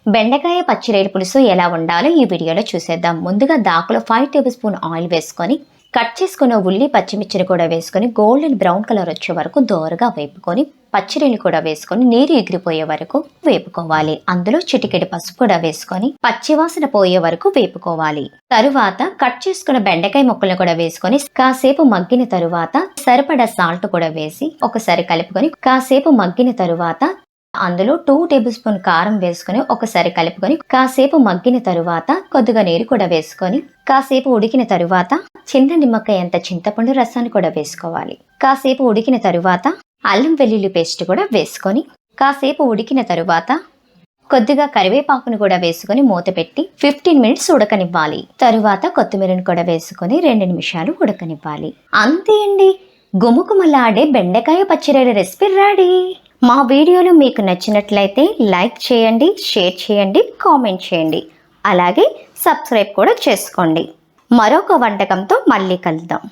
బెండకాయ పచ్చిరొయ్యల పులుసు ఎలా వండాలో ఈ వీడియోలో చూసేద్దాం. ముందుగా దాకలో 5 టేబుల్ స్పూన్ ఆయిల్ వేసుకొని కట్ చేసుకున్న ఉల్లి పచ్చిమిర్చిని కూడా వేసుకొని గోల్డెన్ బ్రౌన్ కలర్ వచ్చే వరకు దోరగా వేపుకొని పచ్చిరొయ్యలు కూడా వేసుకొని నీరు ఎగిరిపోయే వరకు వేపుకోవాలి. అందులో చిటికెడు పసుపు కూడా వేసుకొని పచ్చివాసన పోయే వరకు వేపుకోవాలి. తరువాత కట్ చేసుకున్న బెండకాయ ముక్కలను కూడా వేసుకొని కాసేపు మగ్గిన తరువాత సరిపడా సాల్ట్ కూడా వేసి ఒకసారి కలుపుకొని కాసేపు మగ్గిన తరువాత అందులో 2 టేబుల్ స్పూన్ కారం వేసుకొని ఒకసారి కలుపుకొని కాసేపు మగ్గిన తరువాత కొద్దిగా నీరు కూడా వేసుకొని కాసేపు ఉడికిన తరువాత చిన్న నిమ్మకాయ అంత చింతపండు రసాన్ని కూడా వేసుకోవాలి. కాసేపు ఉడికిన తరువాత అల్లం వెల్లుల్లి పేస్ట్ కూడా వేసుకొని కాసేపు ఉడికిన తరువాత కొద్దిగా కరివేపాకును కూడా వేసుకొని మూత పెట్టి 15 మినిట్స్ ఉడకనివ్వాలి. తరువాత కొత్తిమీరను కూడా వేసుకొని 2 నిమిషాలు ఉడకనివ్వాలి. అంతే అండి, గుమగుమలాడే బెండకాయ పచ్చిరొయ్యల రెసిపీ రెడీ. మా వీడియోలు మీకు నచ్చినట్లయితే లైక్ చేయండి, షేర్ చేయండి, కామెంట్ చేయండి. అలాగే సబ్స్క్రైబ్ కూడా చేసుకోండి. మరొక వంటకంతో మళ్ళీ కలుద్దాం.